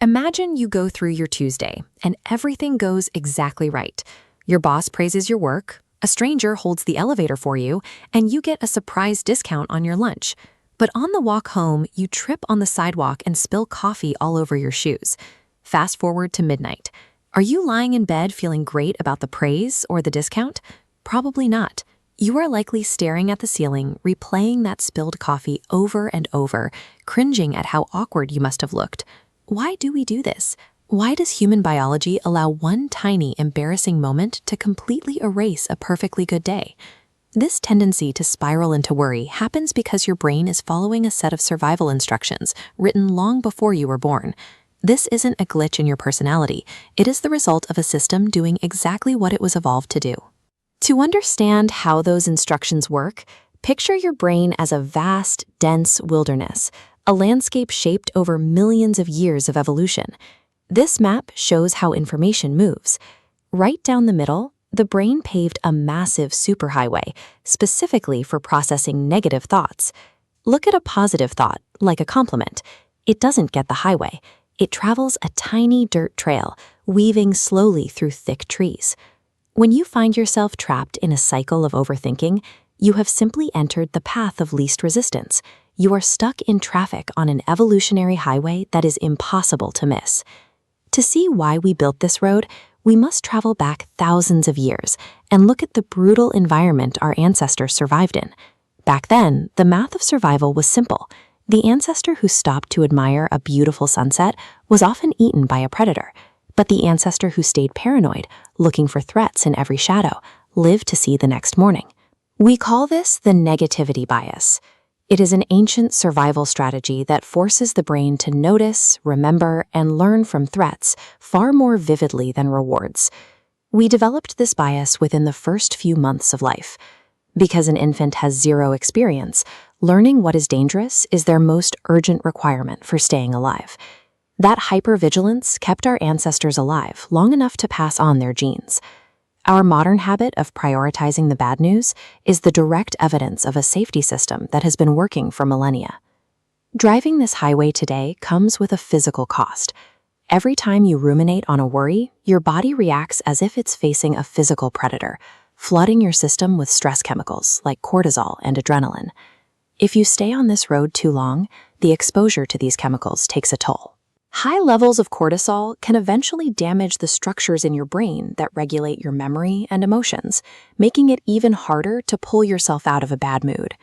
Imagine you go through your Tuesday and everything goes exactly right. Your boss praises your work, a stranger holds the elevator for you, and you get a surprise discount on your lunch. But on the walk home, you trip on the sidewalk and spill coffee all over your shoes. Fast forward to midnight. Are you lying in bed feeling great about the praise or the discount? Probably not. You are likely staring at the ceiling, replaying that spilled coffee over and over, cringing at how awkward you must have looked. Why do we do this? Why does human biology allow one tiny, embarrassing moment to completely erase a perfectly good day? This tendency to spiral into worry happens because your brain is following a set of survival instructions written long before you were born. This isn't a glitch in your personality. It is the result of a system doing exactly what it was evolved to do. To understand how those instructions work, picture your brain as a vast, dense wilderness, a landscape shaped over millions of years of evolution. This map shows how information moves. Right down the middle, the brain paved a massive superhighway, specifically for processing negative thoughts. Look at a positive thought, like a compliment. It doesn't get the highway. It travels a tiny dirt trail, weaving slowly through thick trees. When you find yourself trapped in a cycle of overthinking, you have simply entered the path of least resistance. You are stuck in traffic on an evolutionary highway that is impossible to miss. To see why we built this road, we must travel back thousands of years and look at the brutal environment our ancestors survived in. Back then, the math of survival was simple. The ancestor who stopped to admire a beautiful sunset was often eaten by a predator, but the ancestor who stayed paranoid, looking for threats in every shadow, lived to see the next morning. We call this the negativity bias. It is an ancient survival strategy that forces the brain to notice, remember, and learn from threats far more vividly than rewards. We developed this bias within the first few months of life. Because an infant has zero experience, learning what is dangerous is their most urgent requirement for staying alive. That hypervigilance kept our ancestors alive long enough to pass on their genes. Our modern habit of prioritizing the bad news is the direct evidence of a safety system that has been working for millennia. Driving this highway today comes with a physical cost. Every time you ruminate on a worry, your body reacts as if it's facing a physical predator, flooding your system with stress chemicals like cortisol and adrenaline. If you stay on this road too long, the exposure to these chemicals takes a toll. High levels of cortisol can eventually damage the structures in your brain that regulate your memory and emotions, making it even harder to pull yourself out of a bad mood.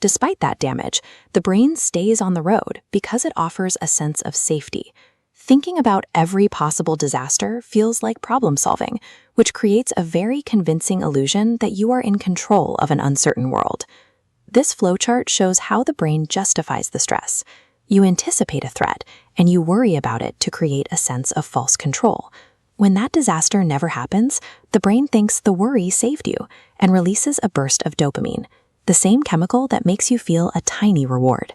Despite that damage, the brain stays on the road because it offers a sense of safety. Thinking about every possible disaster feels like problem solving, which creates a very convincing illusion that you are in control of an uncertain world. This flowchart shows how the brain justifies the stress. You anticipate a threat, and you worry about it to create a sense of false control. When that disaster never happens, the brain thinks the worry saved you and releases a burst of dopamine, the same chemical that makes you feel a tiny reward.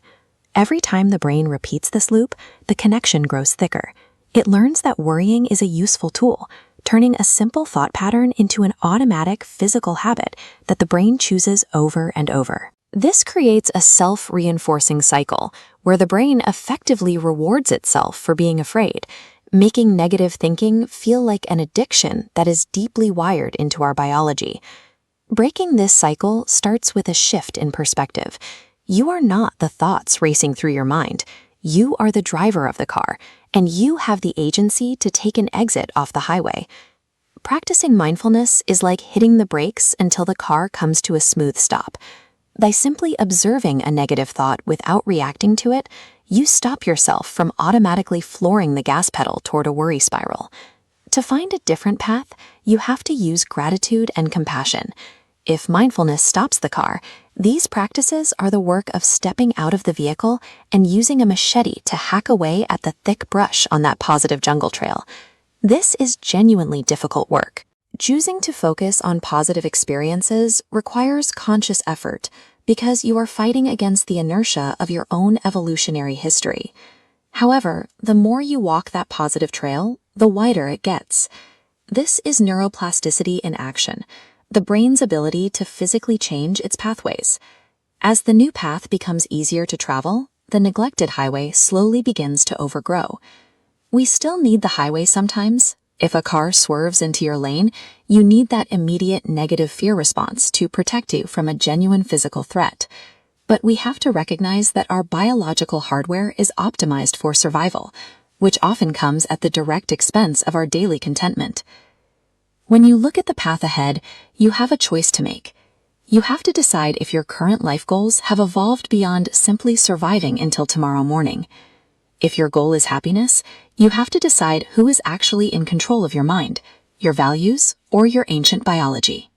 Every time the brain repeats this loop, the connection grows thicker. It learns that worrying is a useful tool, turning a simple thought pattern into an automatic physical habit that the brain chooses over and over. This creates a self-reinforcing cycle where the brain effectively rewards itself for being afraid, making negative thinking feel like an addiction that is deeply wired into our biology. Breaking this cycle starts with a shift in perspective. You are not the thoughts racing through your mind. You are the driver of the car, and you have the agency to take an exit off the highway. Practicing mindfulness is like hitting the brakes until the car comes to a smooth stop. By simply observing a negative thought without reacting to it, you stop yourself from automatically flooring the gas pedal toward a worry spiral. To find a different path, you have to use gratitude and compassion. If mindfulness stops the car, these practices are the work of stepping out of the vehicle and using a machete to hack away at the thick brush on that positive jungle trail. This is genuinely difficult work. Choosing to focus on positive experiences requires conscious effort because you are fighting against the inertia of your own evolutionary history. However, the more you walk that positive trail, the wider it gets. This is neuroplasticity in action, the brain's ability to physically change its pathways. As the new path becomes easier to travel, the neglected highway slowly begins to overgrow. We still need the highway sometimes. If a car swerves into your lane, you need that immediate negative fear response to protect you from a genuine physical threat. But we have to recognize that our biological hardware is optimized for survival, which often comes at the direct expense of our daily contentment. When you look at the path ahead, you have a choice to make. You have to decide if your current life goals have evolved beyond simply surviving until tomorrow morning. If your goal is happiness, you have to decide who is actually in control of your mind, your values, or your ancient biology.